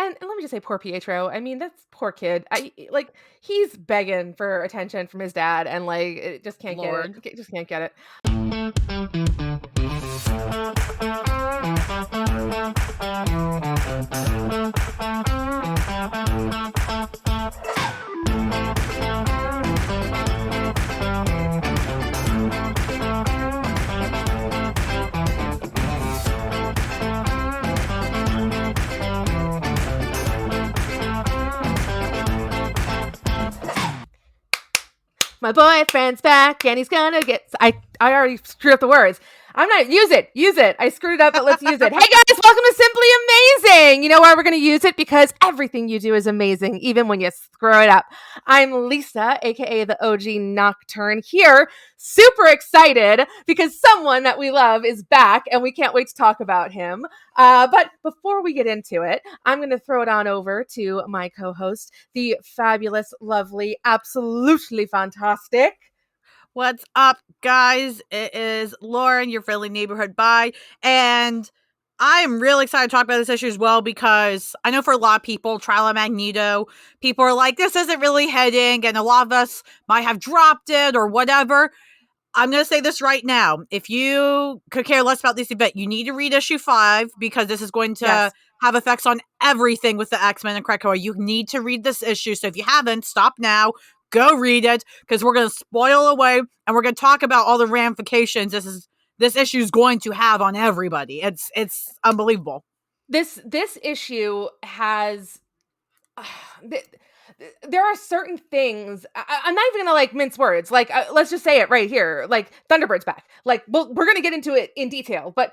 And let me just say, poor Pietro. I mean, that's poor kid. He's begging for attention from his dad, and it just can't Lord. get it. Just can't get it. My boyfriend's back and he's gonna get... I already screwed up the words. I'm not... Use it. I screwed it up, but let's use it. Hey guys, welcome to Simply Amazing. You know why we're gonna use it? Because everything you do is amazing, even when you screw it up. I'm Lisa, aka the OG Nocturne here. Super excited because someone that we love is back and we can't wait to talk about him. But before we get into it, I'm going to throw it on over to my co-host, the fabulous, lovely, absolutely fantastic... What's up, guys? It is Lauren, your friendly neighborhood bye, and I am really excited to talk about this issue as well because I know for a lot of people, Trial of Magneto, people are like, this isn't really hitting, and a lot of us might have dropped it or whatever. I'm going to say this right now. If you could care less about this event, you need to read issue 5 because this is going to have effects on everything with the X-Men and Krakoan. You need to read this issue. So if you haven't, stop now. Go read it because we're going to spoil away and we're going to talk about all the ramifications this issue is going to have on everybody. It's unbelievable. This issue has... there are certain things... I'm not even gonna mince words. Let's just say it right here. Thunderbird's back. We're gonna get into it in detail, but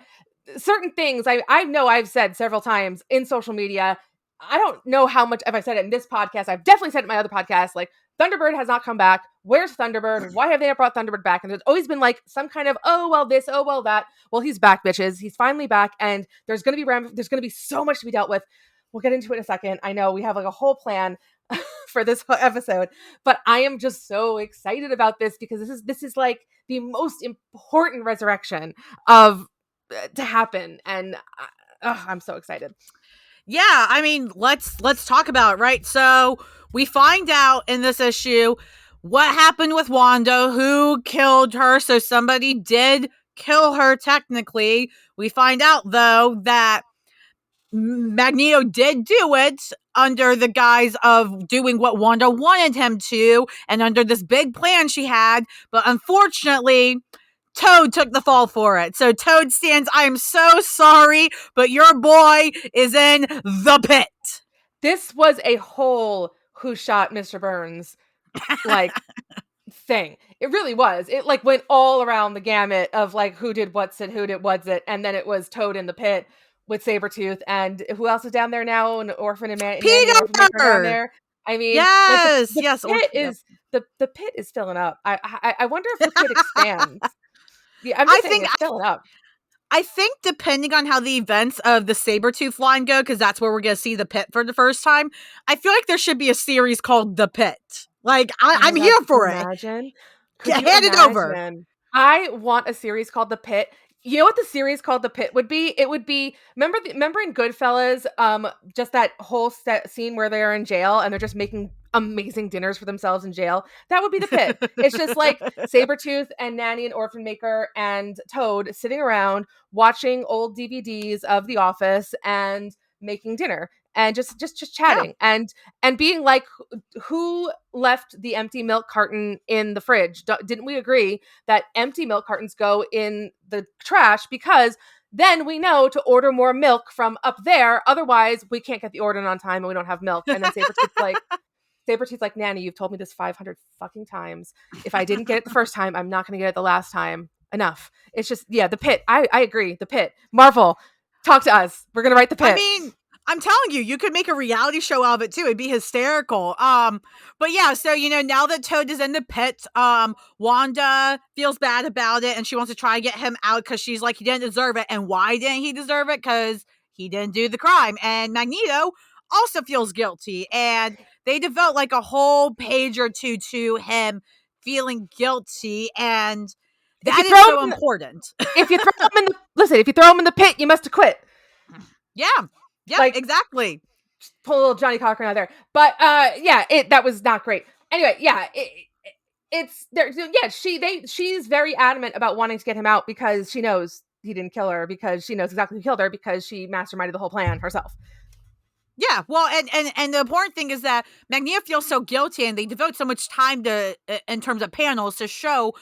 certain things I know I've said several times in social media. I don't know how much if I said it in this podcast. I've definitely said it in my other podcast. Thunderbird has not come back. Where's Thunderbird? Why have they not brought Thunderbird back? And there's always been some kind of, oh well this, oh well that. Well, he's back, bitches. He's finally back, and there's gonna be so much to be dealt with. We'll get into it in a second. I know we have a whole plan for this episode, but I am just so excited about this because this is the most important resurrection to happen, and I'm so excited. Yeah, I mean, let's talk about it, right? So we find out in this issue what happened with Wanda, who killed her. So somebody did kill her technically. We find out though that Magneto did do it under the guise of doing what Wanda wanted him to and under this big plan she had, but unfortunately Toad took the fall for it. So Toad stands, I am so sorry, but your boy is in the pit. This was a whole who shot Mr. Burns thing. It really was. It went all around the gamut of who did what's it, who did what's it, and then it was Toad in the pit with Sabretooth, and who else is down there now? An orphan and Peter down there. I mean, yes, the pit is filling up. I wonder if the pit expands. Yeah, I'm just saying it's filling up. I think depending on how the events of the Sabretooth line go, because that's where we're going to see the pit for the first time, I feel like there should be a series called The Pit. I'm here for it. Imagine. Hand it over. I want a series called The Pit. You know what the series called The Pit would be? It would be, remember in Goodfellas, just that whole scene where they're in jail and they're just making amazing dinners for themselves in jail? That would be The Pit. It's just Sabretooth and Nanny and Orphan Maker and Toad sitting around watching old DVDs of The Office and making dinner and just chatting and being who left the empty milk carton in the fridge? Didn't we agree that empty milk cartons go in the trash because then we know to order more milk from up there, otherwise we can't get the order in on time and we don't have milk. And then Sabretooth's like, Nanny, you've told me this 500 fucking times. If I didn't get it the first time, I'm not going to get it the last time. Enough. It's just, The Pit. I agree. The Pit. Marvel, talk to us. We're going to write The Pit. I mean, I'm telling you could make a reality show out of it too. It'd be hysterical. But yeah, so now that Toad is in the pit, Wanda feels bad about it and she wants to try and get him out because she's like, he didn't deserve it. And why didn't he deserve it? Because he didn't do the crime. And Magneto also feels guilty. And they devote a whole page or two to him feeling guilty, and that is so important. If you throw him in the pit, you must have quit. Yeah, exactly. pull a little Johnny Cochran out there. But that was not great. Anyway, it's there. Yeah, she's very adamant about wanting to get him out because she knows he didn't kill her, because she knows exactly who killed her, because she masterminded the whole plan herself. Yeah, well, and the important thing is that Magneto feels so guilty, and they devote so much time to, in terms of panels, to show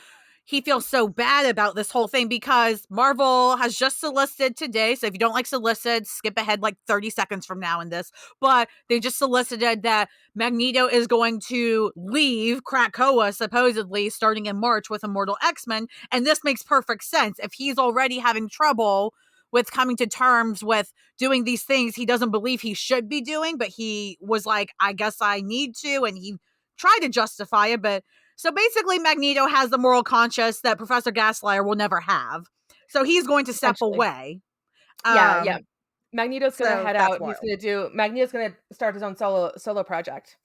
he feels so bad about this whole thing, because Marvel has just solicited today. So if you don't like solicit, skip ahead like 30 seconds from now in this. But they just solicited that Magneto is going to leave Krakoa, supposedly starting in March, with Immortal X-Men. And this makes perfect sense. If he's already having trouble with coming to terms with doing these things he doesn't believe he should be doing, but he was like, I guess I need to, and he tried to justify it, but so basically, Magneto has the moral conscience that Professor Gaslighter will never have. So he's going to step Essentially. away. Yeah. Magneto's gonna So head that's out. wild. Magneto's gonna start his own solo project.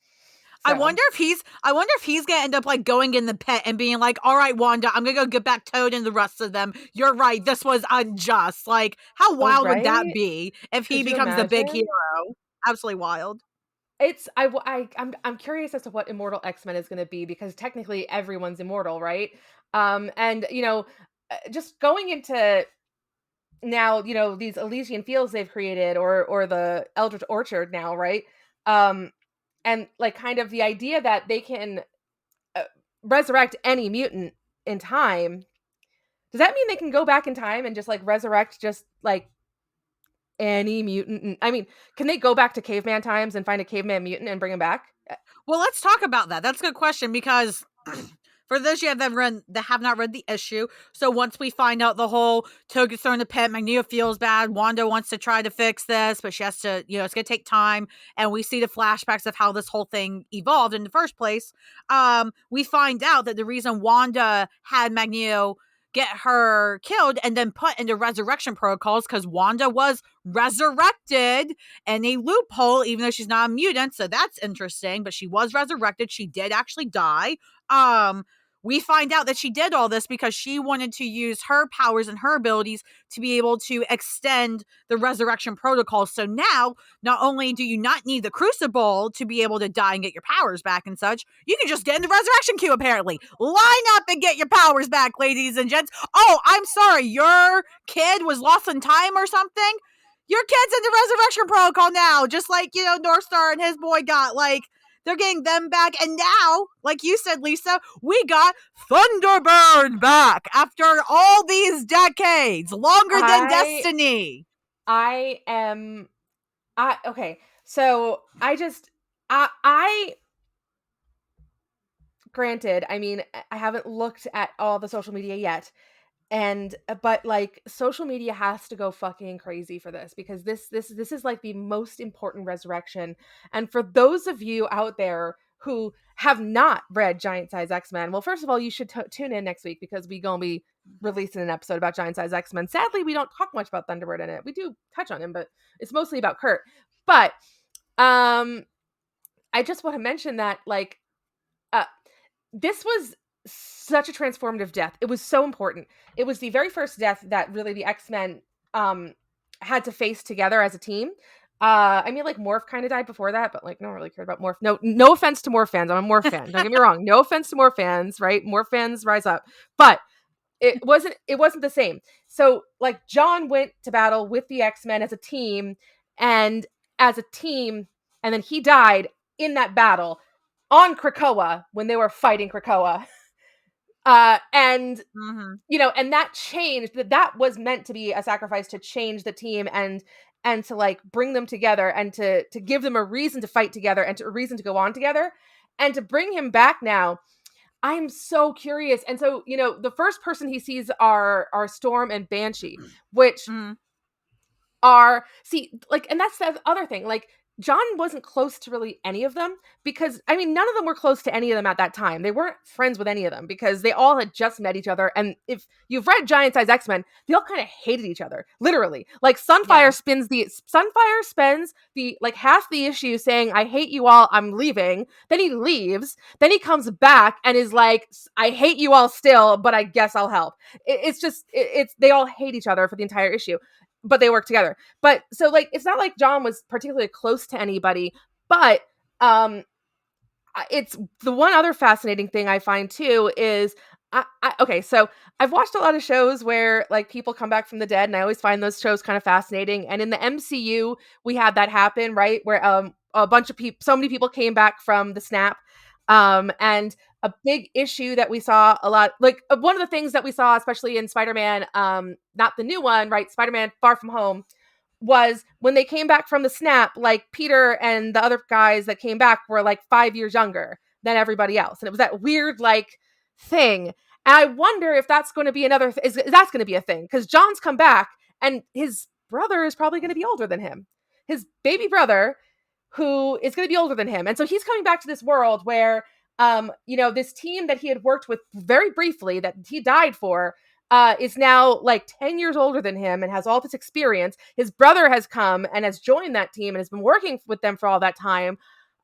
I So wonder if he's gonna end up like going in the pit and being like, all right, Wanda, I'm gonna go get back Toad and the rest of them. You're right, this was unjust. Like, how wild would that right? be if he Could you becomes the big imagine? hero? Absolutely wild. I'm curious as to what Immortal X-Men is going to be, because technically everyone's immortal, right? And just going into now, these Elysian fields they've created, or the Eldritch Orchard now, right? And like kind of the idea that they can uh, resurrect any mutant in time. Does that mean they can go back in time and just like resurrect just like any mutant? I mean, can they go back to caveman times and find a caveman mutant and bring him back? Well, let's talk about that. That's a good question, because for those you that have not read the issue, so once we find out the whole Toad gets thrown in the pit, Magneto feels bad, Wanda wants to try to fix this, but she has to, it's going to take time, and we see the flashbacks of how this whole thing evolved in the first place. We find out that the reason Wanda had Magneto get her killed and then put into resurrection protocols because Wanda was resurrected in a loophole, even though she's not a mutant. So that's interesting. But she was resurrected. She did actually die. We find out that she did all this because she wanted to use her powers and her abilities to be able to extend the resurrection protocol. So now, not only do you not need the crucible to be able to die and get your powers back and such, you can just get in the resurrection queue, apparently. Line up and get your powers back, ladies and gents. Oh, I'm sorry, your kid was lost in time or something? Your kid's in the resurrection protocol now, just like, Northstar and his boy got. Like, they're getting them back. And now, like you said, Lisa, we got Thunderbird back after all these decades, longer than Destiny. Okay. So I granted, I mean, I haven't looked at all the social media yet, but like social media has to go fucking crazy for this, because this is like the most important resurrection. And for those of you out there who have not read Giant Size X-Men, well, first of all, you should tune in next week, because we gonna be releasing an episode about Giant Size X-Men. Sadly, we don't talk much about Thunderbird in it. We do touch on him, but it's mostly about Kurt. But I just want to mention that like this was such a transformative death. It was so important. It was the very first death that really the X-Men had to face together as a team. I mean, like Morph kind of died before that, but like no one really cared about Morph. No offense to Morph fans. I'm a Morph fan. Don't get me wrong. No offense to Morph fans, right? Morph fans rise up. But it wasn't the same. So like John went to battle with the X-Men as a team, and then he died in that battle on Krakoa when they were fighting Krakoa. And and that changed. That was meant to be a sacrifice to change the team and to like bring them together, and to give them a reason to fight together, and a reason to go on together, and to bring him back now. I'm so curious. And so, the first person he sees are Storm and Banshee, which are, and that's the other thing. Like, John wasn't close to really any of them, because, I mean, none of them were close to any of them at that time. They weren't friends with any of them, because they all had just met each other. And if you've read Giant Size X-Men, they all kind of hated each other, literally. Like, Sunfire spends the like half the issue saying, I hate you all, I'm leaving. Then he leaves. Then he comes back and is like, I hate you all still, but I guess I'll help. It's they all hate each other for the entire issue. but they work together. But so like it's not like John was particularly close to anybody, but um it's the one other fascinating thing I find too is okay, so I've watched a lot of shows where like people come back from the dead, and I always find those shows kind of fascinating. And in the MCU, we had that happen, right? Where a bunch of people, so many people came back from the snap, and a big issue that we saw a lot, like one of the things that we saw, especially in Spider-Man, not the new one, right? Spider-Man Far From Home, was when they came back from the snap, like Peter and the other guys that came back were like 5 years younger than everybody else. And it was that weird like thing. And I wonder if that's going to be another, is that's going to be a thing, because John's come back and his brother is probably going to be older than him. His baby brother, who is going to be older than him. And so he's coming back to this world where, this team that he had worked with very briefly that he died for, is now like 10 years older than him and has all this experience. His brother has come and has joined that team and has been working with them for all that time.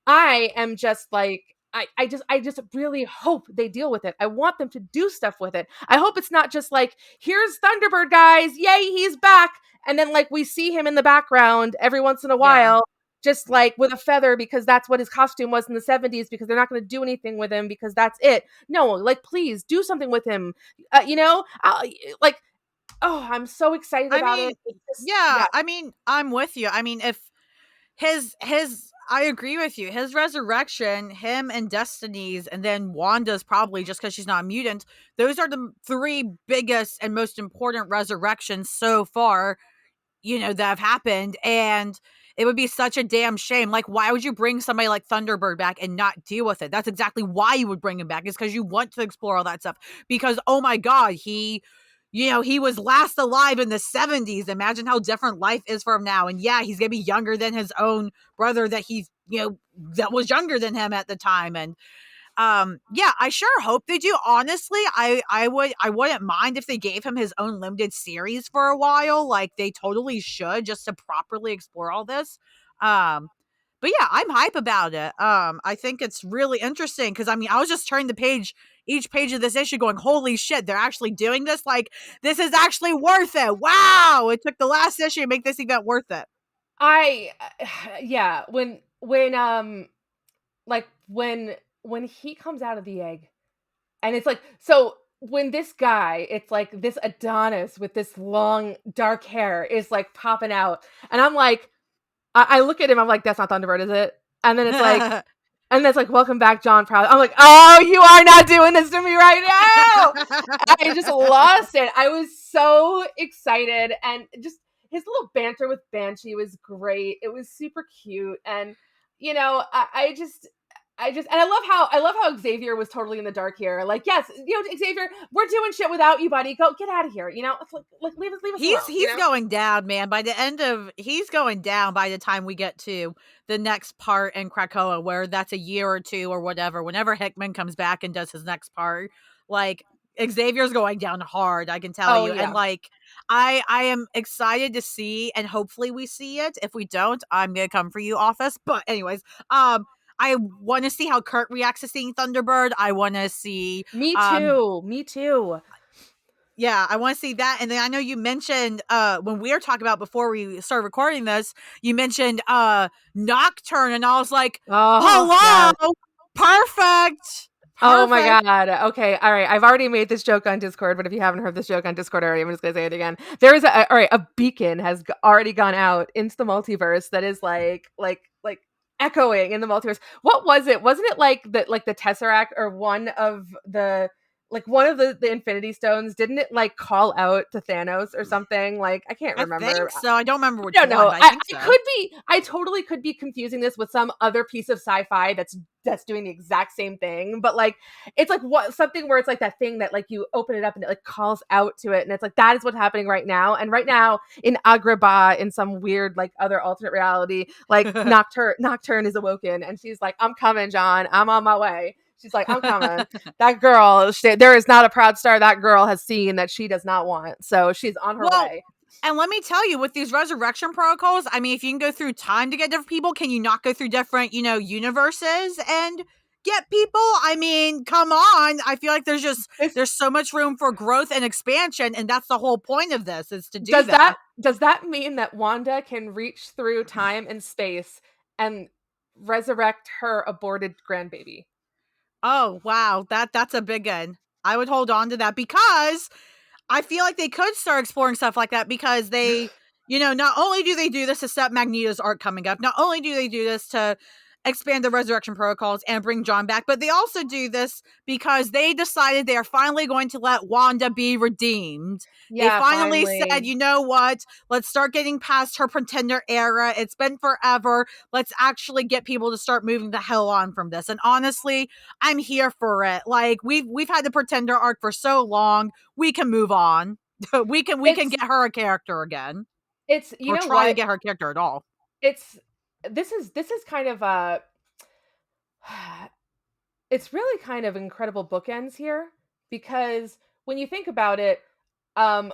I am just like, I just really hope they deal with it. I want them to do stuff with it. I hope it's not just like, here's Thunderbird, guys, yay, he's back. And then like we see him in the background every once in a Yeah. while, just like with a feather, because that's what his costume was in the 70s, because they're not going to do anything with him because that's it. No, like, please do something with him. Like, oh, I'm so excited I about mean, it. It's just, yeah, yeah. I mean, I'm with you. I mean, if his I agree with you. His resurrection, him and Destiny's, and then Wanda's probably just because she's not a mutant. Those are the three biggest and most important resurrections so far, that have happened. And it would be such a damn shame. Like, why would you bring somebody like Thunderbird back and not deal with it? That's exactly why you would bring him back, is because you want to explore all that stuff. Because, oh my God, he was last alive in the 70s. Imagine how different life is for him now. And yeah, he's going to be younger than his own brother that was younger than him at the time. And yeah, I sure hope they do. Honestly, I wouldn't mind if they gave him his own limited series for a while. Like, they totally should, just to properly explore all this. But yeah, I'm hype about it. I think it's really interesting because I mean, I was just turning each page of this issue going, holy shit, they're actually doing this. Like, this is actually worth it. Wow. It took the last issue to make this event worth it. I, yeah, like when he comes out of the egg, and it's like, so when this guy, it's like this Adonis with this long dark hair is like popping out, and I'm like, I look at him, I'm like, that's not Thunderbird, is it? And then it's like, and that's like, welcome back, John Proud. I'm like, oh, you are not doing this to me right now. I just lost it. I was so excited, and just his little banter with Banshee was great. It was super cute, and and I love how Xavier was totally in the dark here. Like, yes, Xavier, we're doing shit without you, buddy. Go get out of here. It's like leave us alone. He's going down, man. He's going down by the time we get to the next part in Krakoa, where that's a year or two or whatever. Whenever Hickman comes back and does his next part, like, Xavier's going down hard, I can tell Oh you. yeah. And like, I am excited to see, and hopefully we see it. If we don't, I'm gonna come for you, Office. But anyways, I want to see how Kurt reacts to seeing Thunderbird. I want to see. Me too. Me too. Yeah, I want to see that. And then I know you mentioned when we were talking about before we started recording this, you mentioned Nocturne, and I was like, Oh, hello, yes. perfect. Oh my God. Okay. All right. I've already made this joke on Discord, but if you haven't heard this joke on Discord already, I'm just going to say it again. There is a beacon has already gone out into the multiverse that is like echoing in the multiverse. What was it? Wasn't it like the Tesseract, or one of the Infinity Stones? Didn't it like call out to Thanos or something? Like, I can't I remember. think so. I don't remember which don't know. one, but I think so. I totally could be confusing this with some other piece of sci-fi that's doing the exact same thing. But like, it's like something where it's like that thing that like you open it up and it like calls out to it, and it's like that is what's happening right now. And right now in Agrabah, in some weird like other alternate reality, like Nocturne is awoken, and she's like, "I'm coming, John. I'm on my way." She's like, I'm coming. That girl, there is not a proud star that girl has seen that she does not want. So she's on her way. And let me tell you, with these resurrection protocols, I mean, if you can go through time to get different people, can you not go through different, universes and get people. I mean, come on. I feel like This there's so much room for growth and expansion, and that's the whole point of this, is to do does that. that mean that Wanda can reach through time and space and resurrect her aborted grandbaby? Oh, wow. That's a big one. I would hold on to that because I feel like they could start exploring stuff like that, because they, not only do they do this to set Magneto's arc coming up, not only do they do this to expand the resurrection protocols and bring John back, but they also do this because they decided they are finally going to let Wanda be redeemed. They Yeah, finally said, finally. you know what? Let's start getting past her pretender era. It's been forever. Let's actually get people to start moving the hell on from this. And honestly, I'm here for it. Like, we've had the pretender arc for so long. We can move on. we can It's get her a character again, it's you or know try to what? get her a character at all. It's this is kind of a it's really kind of incredible bookends here, because when you think about it, um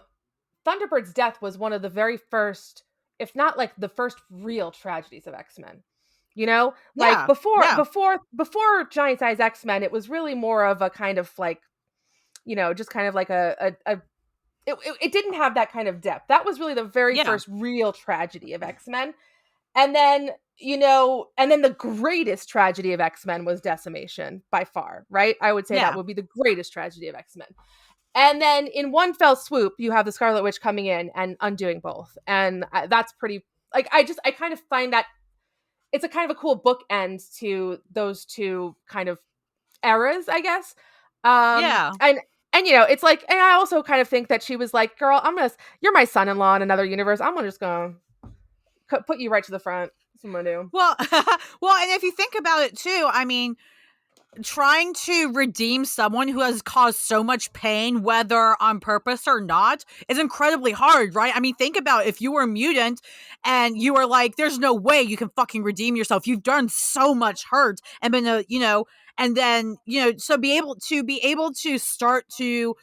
Thunderbird's death was one of the very first, if not like the first real tragedies of X-Men. You know, like Yeah. Yeah. before Giant Size X-Men, it was really more of a kind of like, just kind of like it didn't have that kind of depth. That was really the very Yeah. first real tragedy of X-Men. And then, and then the greatest tragedy of X-Men was Decimation by far, right? I would say that Yeah. would be the greatest tragedy of X-Men. And then in one fell swoop, you have the Scarlet Witch coming in and undoing both. And that's pretty, like, I kind of find that it's a kind of a cool bookend to those two kind of eras, I guess. Yeah. And it's like, and I also kind of think that she was like, girl, you're my son-in-law in another universe. I'm just gonna put you right to the front. That's what I'm gonna do. Well, well, and if you think about it too, I mean, trying to redeem someone who has caused so much pain, whether on purpose or not, is incredibly hard, right? I mean, think about if you were a mutant and you were like, there's no way you can fucking redeem yourself. You've done so much hurt and been and then, so be able to start to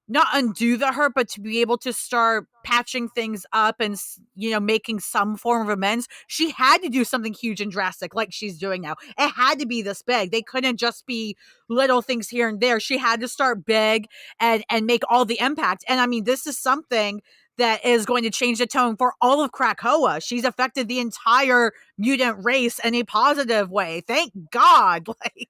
not undo the hurt, but to be able to start patching things up and, making some form of amends. She had to do something huge and drastic like she's doing now. It had to be this big. They couldn't just be little things here and there. She had to start big and make all the impact. And I mean, this is something that is going to change the tone for all of Krakoa. She's affected the entire mutant race in a positive way. Thank God. Like,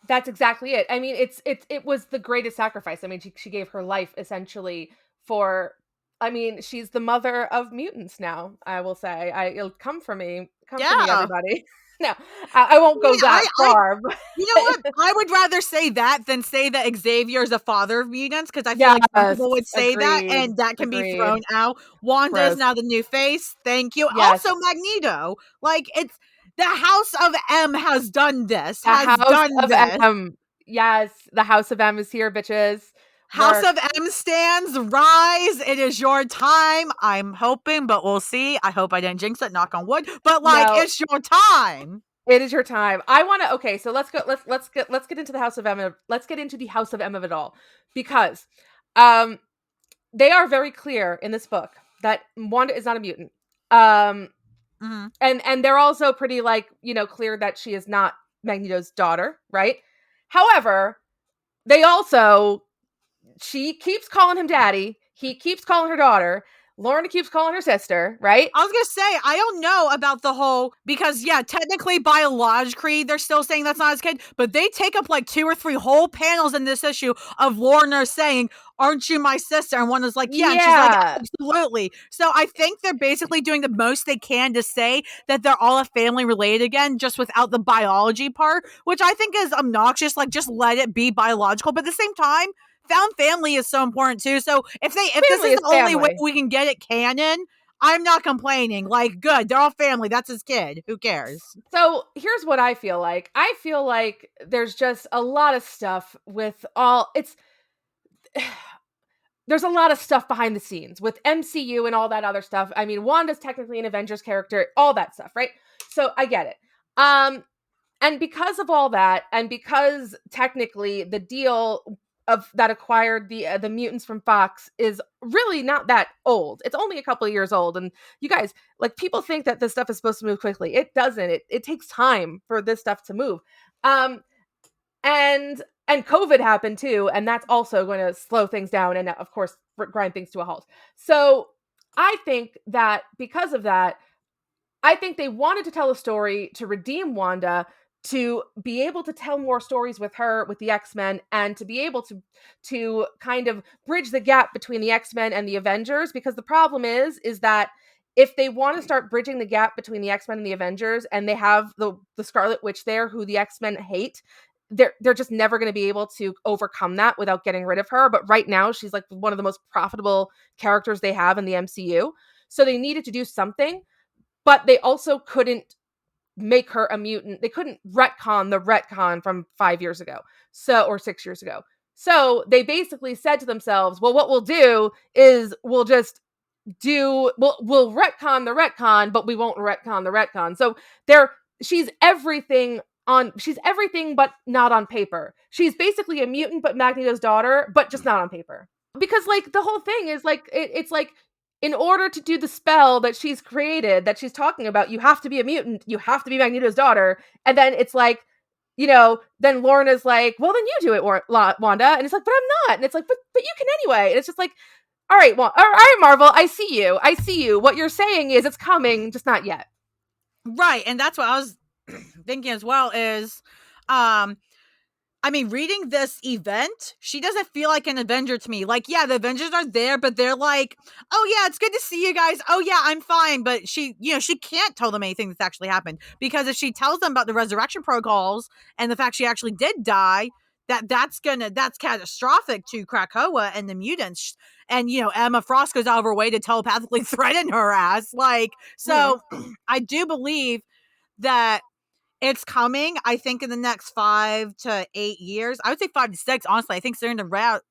That's exactly it. I mean, it was the greatest sacrifice. I mean, she gave her life essentially for. I mean, she's the mother of mutants now. I will say, it'll come for me, yeah. everybody. No, I won't go Yeah, that far. But you know what? I would rather say that than say that Xavier is the father of mutants, because I feel like some yes, people would say that agreed, and that can be agreed. thrown out. Wanda is Gross. now the new face. Thank you. Yes, Also, Magneto. Like, it's the House of M has done this. the Has House done of this. M. Yes, the House of M is here, bitches. House Work. of M stands, rise. It is your time. I'm hoping, but we'll see. I hope I didn't jinx it, knock on wood. But like, No, it's your time. it is your time. I want to. Okay, so let's go. Let's get into the House of M. Let's get into the House of M of it all, because um they are very clear in this book that Wanda is not a mutant. Um Mm-hmm. and they're also pretty like, clear that she is not Magneto's daughter, right? However, they also she keeps calling him daddy. He keeps calling her daughter. Lorna keeps calling her sister, right? I was gonna say, I don't know about the whole, because yeah, technically biologically they're still saying that's not his kid, but they take up like 2 or 3 whole panels in this issue of Lorna saying, "Aren't you my sister?" And one is like, "Yeah," and she's like, Yeah. "Absolutely." So I think they're basically doing the most they can to say that they're all a family related again, just without the biology part, which I think is obnoxious. Like, just let it be biological, but at the same time, found family is so important too. So if this Family is is the only way family. we can get it canon, I'm not complaining. Like, good, they're all family. That's his kid. Who cares? So here's what I feel like. I feel like there's just a lot of stuff with all it's there's a lot of stuff behind the scenes with MCU and all that other stuff. I mean, Wanda's technically an Avengers character, all that stuff, right? So I get it. And because of all that, and because technically the deal of that acquired the mutants from Fox is really not that old. It's only a couple of years old. And you guys, like, people think that this stuff is supposed to move quickly. It doesn't. It takes time for this stuff to move. And COVID happened too, and that's also going to slow things down and of course grind things to a halt. So I think that because of that, I think they wanted to tell a story to redeem Wanda, to be able to tell more stories with her, with the X-Men, and to be able to kind of bridge the gap between the X-Men and the Avengers. Because the problem is that if they want to start bridging the gap between the X-Men and the Avengers, and they have the Scarlet Witch there, who the X-Men hate, they're just never going to be able to overcome that without getting rid of her. But right now, she's like one of the most profitable characters they have in the MCU. So they needed to do something, but they also couldn't make her a mutant. They couldn't retcon the retcon from 5 years ago, or 6 years ago. So they basically said to themselves, well, what we'll do is we'll retcon the retcon, but we won't retcon the retcon. So there she's everything but not on paper. She's basically a mutant but Magneto's daughter, but just not on paper. Because like the whole thing is like it's like, in order to do the spell that she's created, that she's talking about, you have to be a mutant, you have to be Magneto's daughter. And then it's like, then Lorna's like, well, then you do it, Wanda. And it's like, but I'm not. And it's like, but you can anyway. And it's just like, all right, all right, Marvel, I see you. I see you. What you're saying is it's coming, just not yet. Right. And that's what I was thinking as well is, reading this event, she doesn't feel like an Avenger to me. Like, yeah, the Avengers are there, but they're like, oh yeah, it's good to see you guys. Oh yeah, I'm fine. But she can't tell them anything that's actually happened, because if she tells them about the resurrection protocols and the fact she actually did die, that's catastrophic to Krakoa and the mutants. And Emma Frost goes out of her way to telepathically threaten her ass. Like, so I do believe that it's coming, I think, in the next 5 to 8 years. I would say 5 to 6, honestly. I think sooner rather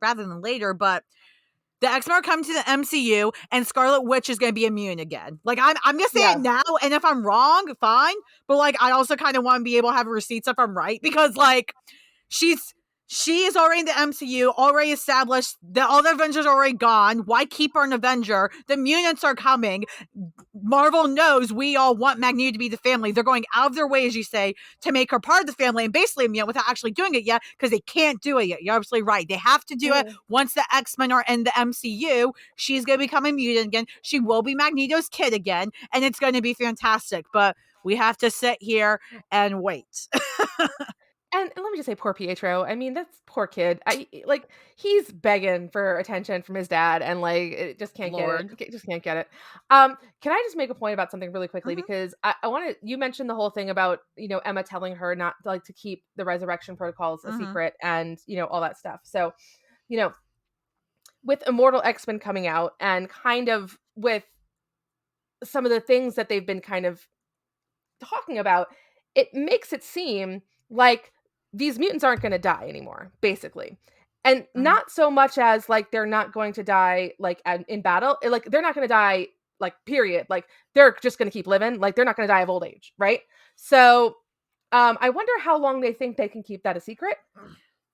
than later, but the X-Men are coming to the MCU, and Scarlet Witch is going to be immune again. Like, I'm going to say it now, and if I'm wrong, fine. But, like, I also kind of want to be able to have receipts if I'm right, because, like, she is already in the MCU, already established that all the Avengers are already gone. Why keep her an Avenger? The mutants are coming. Marvel knows we all want Magneto to be the family. They're going out of their way, as you say, to make her part of the family, and basically, without actually doing it yet, because they can't do it yet. You're absolutely right. They have to do it once the X-Men are in the MCU. She's going to become a mutant again. She will be Magneto's kid again, and it's going to be fantastic. But we have to sit here and wait. And let me just say, poor Pietro. I mean, that's poor kid. He's begging for attention from his dad, and like, it just can't Lord. get it. Just can't get it. Can I just make a point about something really quickly? Because I want to. You mentioned the whole thing about Emma telling her not like to keep the resurrection protocols a secret, and all that stuff. So, with Immortal X-Men coming out, and kind of with some of the things that they've been kind of talking about, it makes it seem like these mutants aren't going to die anymore, basically. And not so much as like they're not going to die like in battle, like they're not going to die like period. Like they're just going to keep living. Like they're not going to die of old age, right? So I wonder how long they think they can keep that a secret.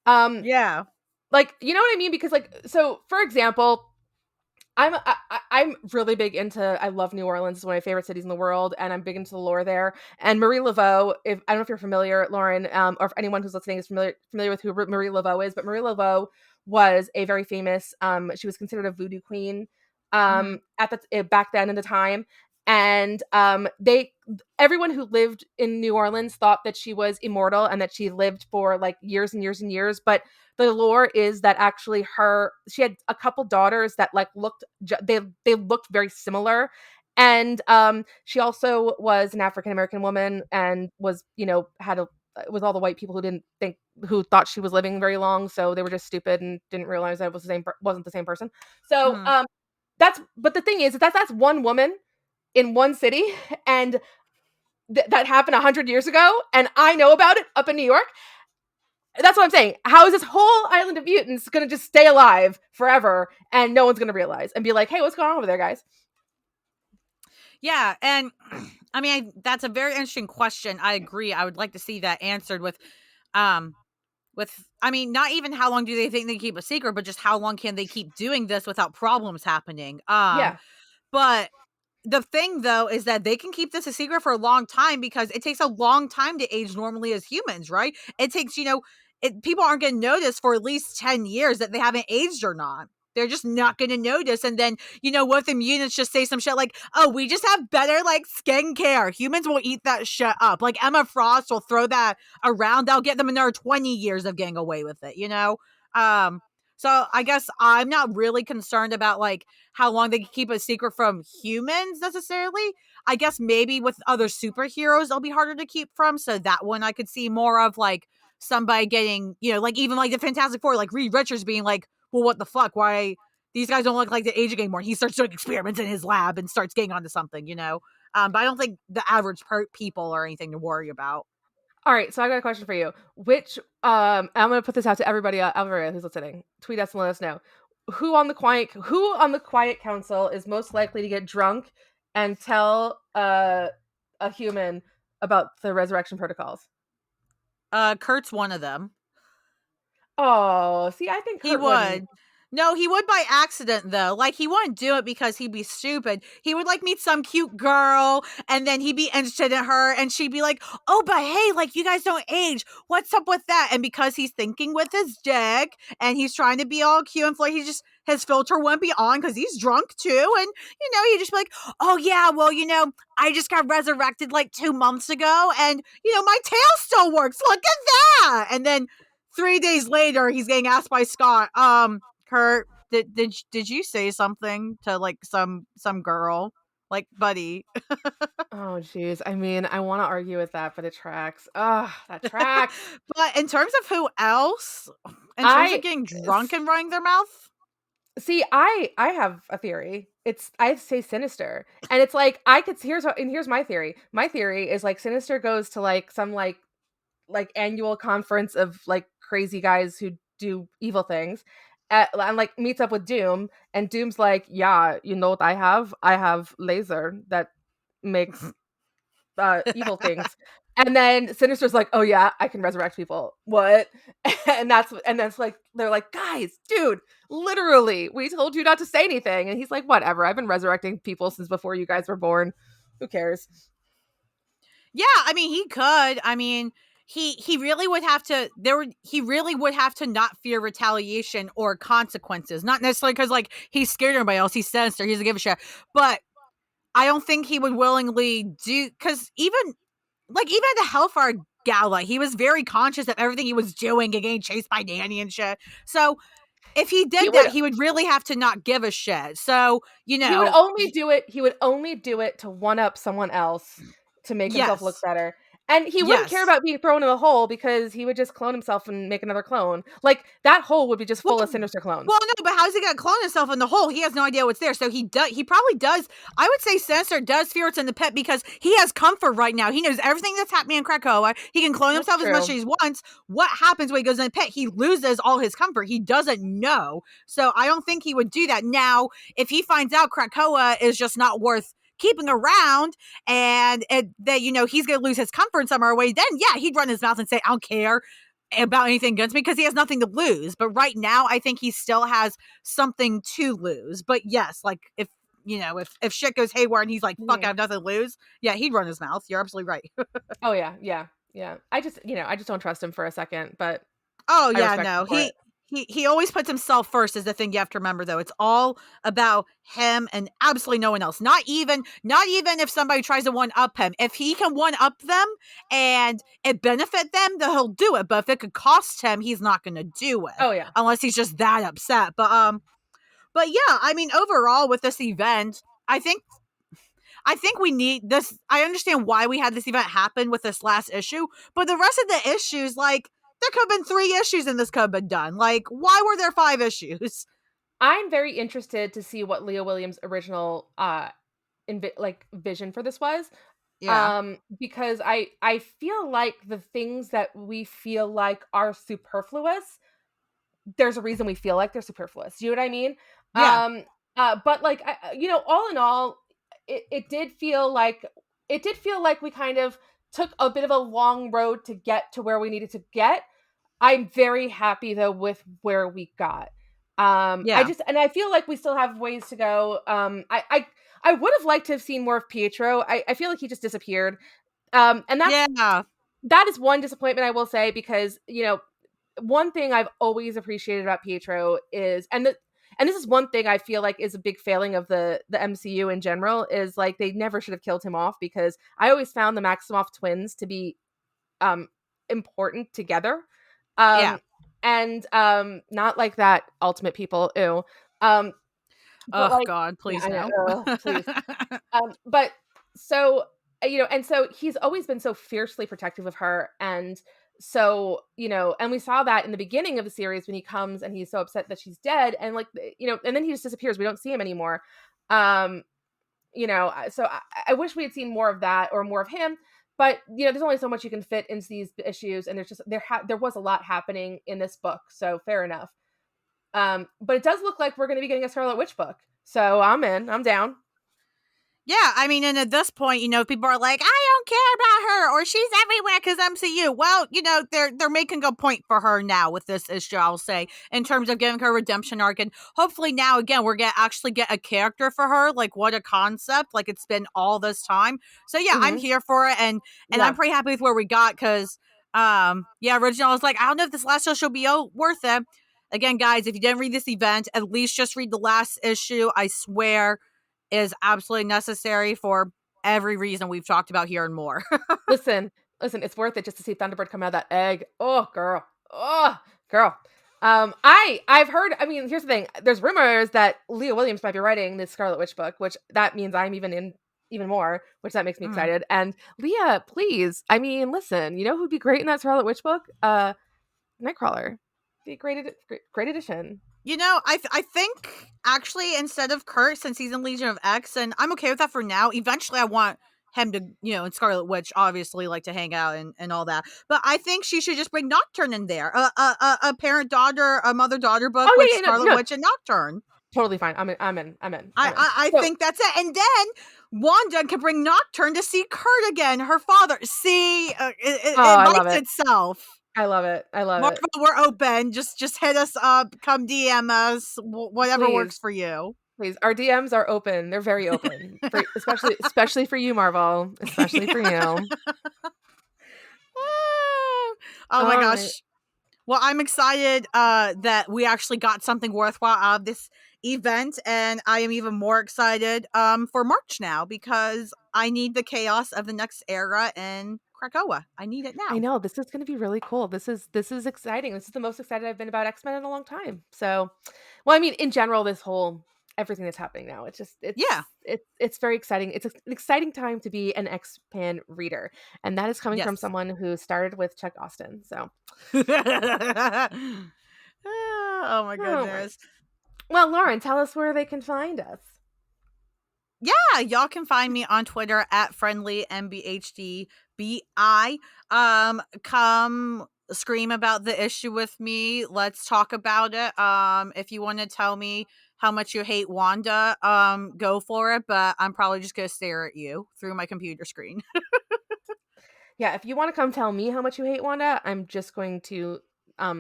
Yeah. Like, you know what I mean? Because like, so for example, I'm really big into, I love New Orleans. It's one of my favorite cities in the world, and I'm big into the lore there. And Marie Laveau, if I don't know if you're familiar, Lauren, or if anyone who's listening is familiar with who Marie Laveau is, but Marie Laveau was a very famous. She was considered a voodoo queen back then in the time, and everyone who lived in New Orleans thought that she was immortal and that she lived for like years and years and years, but the lore is that actually she had a couple daughters that like they looked very similar. And she also was an African American woman, and was was all the white people who thought she was living very long, so they were just stupid and didn't realize that it was wasn't the same person. So but the thing is that's one woman in one city, and that happened 100 years ago, and I know about it up in New York. That's what I'm saying. How is this whole island of mutants going to just stay alive forever, and no one's going to realize and be like, hey, what's going on over there, guys? Yeah, and that's a very interesting question. I agree. I would like to see that answered with not even how long do they think they keep a secret, but just how long can they keep doing this without problems happening. Yeah. But the thing though is that they can keep this a secret for a long time because it takes a long time to age normally as humans, right? It takes, people aren't going to notice for at least 10 years that they haven't aged or not. They're just not going to notice. And then, what if the mutants just say some shit like, oh, we just have better like skincare. Humans will eat that shit up. Like Emma Frost will throw that around. That'll get them another 20 years of getting away with it. So I guess I'm not really concerned about like how long they can keep a secret from humans necessarily. I guess maybe with other superheroes, it'll be harder to keep from. So that one I could see more of like somebody getting, like even like the Fantastic Four, like Reed Richards being like, well, what the fuck? Why these guys don't look like the age anymore? He starts doing experiments in his lab and starts getting onto something. But I don't think the average people are anything to worry about. All right, so I got a question for you. Which I'm gonna put this out to everybody who's listening. Tweet us and let us know who on the quiet council is most likely to get drunk and tell a human about the resurrection protocols. Kurt's one of them. Oh, see, I think He Kurt wouldn't. would. No, he would by accident though. Like he wouldn't do it because he'd be stupid. He would like meet some cute girl and then he'd be interested in her and she'd be like, "Oh, but hey, like you guys don't age. What's up with that?" And because he's thinking with his dick and he's trying to be all cute and flirty, his filter won't be on because he's drunk too. And he'd just be like, "Oh yeah, well, I just got resurrected like 2 months ago and my tail still works. Look at that." And then 3 days later, he's getting asked by Scott, Kurt, did you say something to like some girl? Like, buddy. Oh, jeez. I mean, I want to argue with that, but it tracks. Ugh, that tracks. But in terms of who else, in terms of I getting drunk and running their mouth, see. I have a theory. I'd say Sinister, and it's like I could. Here's my theory. My theory is like Sinister goes to like some like annual conference of like crazy guys who do evil things and like meets up with Doom, and Doom's like, yeah, you know what I have laser that makes evil things. And then Sinister's like, oh yeah, I can resurrect people. What? And that's like they're like, guys, dude, literally, we told you not to say anything. And he's like, whatever, I've been resurrecting people since before you guys were born. Who cares? yeah, I mean, he could. I mean, he really would have to. He really would have to not fear retaliation or consequences. Not necessarily because like he's scared of anybody else. He's sinister. He doesn't give a shit. But I don't think he would willingly do because even at the Hellfire Gala, he was very conscious of everything he was doing and getting chased by Nanny and shit. So if he did that, he would really have to not give a shit. So he would only do it. He would only do it to one up someone else to make himself look better. And he wouldn't care about being thrown in a hole because he would just clone himself and make another clone. Like that hole would be just full of Sinister clones. Well, no, but how's he gonna clone himself in the hole? He has no idea what's there. So he probably does. I would say Sinister does fear what's in the pit because he has comfort right now. He knows everything that's happening in Krakoa. He can clone himself as much as he wants. What happens when he goes in the pit? He loses all his comfort. He doesn't know. So I don't think he would do that. Now, if he finds out Krakoa is just not worth keeping around and that he's gonna lose his comfort in some other way, then yeah, he'd run his mouth and say, I don't care about anything against me because he has nothing to lose. But right now I think he still has something to lose. But yes, like if shit goes haywire and he's like, fuck, I have nothing to lose, yeah, he'd run his mouth. You're absolutely right. Oh yeah. I just don't trust him for a second, but oh yeah, no, he always puts himself first is the thing you have to remember, though. It's all about him and absolutely no one else. Not even if somebody tries to one-up him. If he can one-up them and it benefit them, then he'll do it. But if it could cost him, he's not going to do it. Oh, yeah. Unless he's just that upset. But yeah, I mean, overall with this event, I think we need this. I understand why we had this event happen with this last issue, but the rest of the issues, like, there could have been 3 issues and this could have been done. Like, why were there 5 issues? I'm very interested to see what Leo Williams' original vision for this was. Yeah. Because I feel like the things that we feel like are superfluous, there's a reason we feel like they're superfluous. Do you know what I mean? Yeah. But like, all in all, it did feel like we kind of took a bit of a long road to get to where we needed to get. I'm very happy though with where we got. I feel like we still have ways to go. I I would have liked to have seen more of Pietro. I feel like he just disappeared. And Yeah. that is one disappointment I will say, because, one thing I've always appreciated about Pietro is, and this is one thing I feel like is a big failing of the MCU in general, is like they never should have killed him off, because I always found the Maximoff twins to be um important together. Yeah. Um and not like that ultimate people, ew. Um but Oh like, God, yeah, please I know, no. please. But so, and so he's always been so fiercely protective of her. And so, and we saw that in the beginning of the series when he comes and he's so upset that she's dead, and like, and then he just disappears. We don't see him anymore. Um, so I wish we had seen more of that, or more of him. But there's only so much you can fit into these issues, and there's just there was a lot happening in this book, so fair enough. But it does look like we're going to be getting a Scarlet Witch book, so I'm in. I'm down. Yeah, I mean, and at this point, people are like, I don't care about her, or she's everywhere because MCU. Well, they're making a point for her now with this issue, I'll say, in terms of giving her redemption arc, and hopefully now, again, we're gonna actually get a character for her. Like, what a concept! Like, it's been all this time. So yeah, I'm Mm-hmm. here for it, and I'm Yeah. pretty happy with where we got, because, yeah, originally I was like, I don't know if this last issue will be worth it. Again, guys, if you didn't read this event, at least just read the last issue. I swear, is absolutely necessary for every reason we've talked about here and more. Listen, it's worth it just to see Thunderbird come out of that egg. Oh, girl. Oh, girl. I've heard. I mean, here's the thing. There's rumors that Leah Williams might be writing this Scarlet Witch book, which that means I'm even more, which that makes me Mm. excited. And Leah, please. I mean, listen. You know who'd be great in that Scarlet Witch book? Nightcrawler. Be a great addition. I think actually, instead of Kurt, since he's in Legion of X, and I'm okay with that for now. Eventually, I want him to, and Scarlet Witch, obviously, like to hang out and all that. But I think she should just bring Nocturne in there, a parent daughter, a mother daughter book Oh with yeah, Scarlet no, Witch and Nocturne. totally fine. I'm in. I So, think that's it. And then Wanda can bring Nocturne to see Kurt again, her father. See, it I love writes it. itself. I love it. I love Marvel, it. we're open. Just hit us up. Come DM us. Whatever works Please. for you. Please, our DMs are open. They're very open, for, especially for you, Marvel. Especially for you. Oh my All right. gosh. Well, I'm excited that we actually got something worthwhile out of this event, and I am even more excited for March now, because I need the chaos of the next era in Krakoa. I need it I now. know this is going to be really cool. This is exciting. This is the most excited I've been about X-Men in a long time. So, well, I mean, in general, this whole everything that's happening now, it's just Yeah. it's very exciting. It's an exciting time to be an X-Men reader, and that is coming from Yes. someone who started with Chuck Austin. So, Oh my oh my. goodness. Well, Lauren, tell us where they can find us. Yeah, y'all can find me on Twitter at friendlymBHDBI. Come scream about the issue with me. Let's talk about it. If you want to tell me how much you hate Wanda, go for it. But I'm probably just gonna stare at you through my computer screen. Yeah, if you want to come tell me how much you hate Wanda, I'm just going to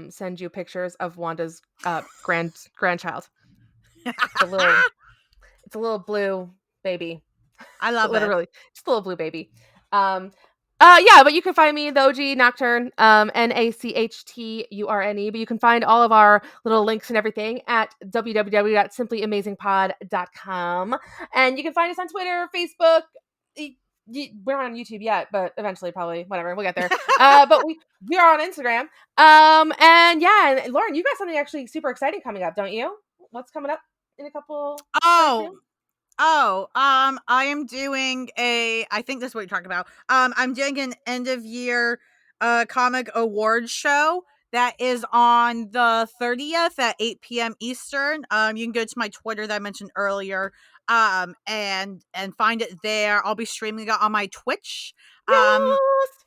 send you pictures of Wanda's grandchild. It's a little it's a little blue baby. I love it. Literally, just a little blue baby. Um yeah, but you can find me, the OG Nocturne, NACHTURNE. But you can find all of our little links and everything at www.simplyamazingpod.com. And you can find us on Twitter, Facebook. We're not on YouTube yet, but eventually, probably, whatever, we'll get there. But we are on Instagram. And yeah, and Lauren, you got something actually super exciting coming up, don't you? What's coming up in a couple? Oh, I am doing I think this is what you're talking about. I'm doing an end of year comic awards show that is on the 30th at 8 p.m. Eastern. You can go to my Twitter that I mentioned earlier, and find it there. I'll be streaming it on my Twitch. Yes!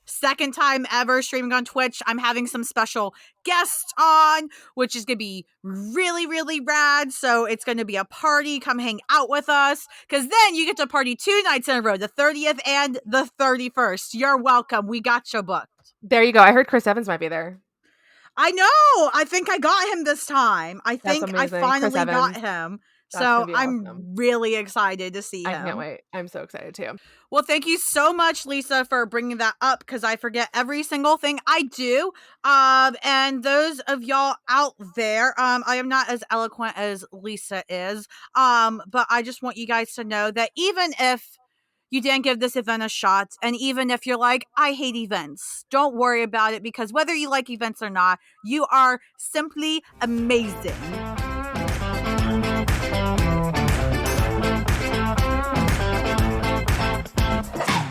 Second time ever streaming on Twitch. I'm having some special guests on, which is going to be really, really rad. So it's going to be a party. Come hang out with us, because then you get to party 2 nights in a row, the 30th and the 31st. You're welcome. We got you booked. There you go. I heard Chris Evans might be there. I know. I think I got him this time. I That's think I amazing. Chris finally got Evans. him. That's So gonna be awesome. I'm really excited to see I him. can't wait. I'm so excited too. Well, thank you so much, Lisa, for bringing that up because I forget every single thing I do. And those of y'all out there, I am not as eloquent as Lisa is. But I just want you guys to know that even if you didn't give this event a shot, and even if you're like, I hate events, don't worry about it because whether you like events or not, you are simply amazing.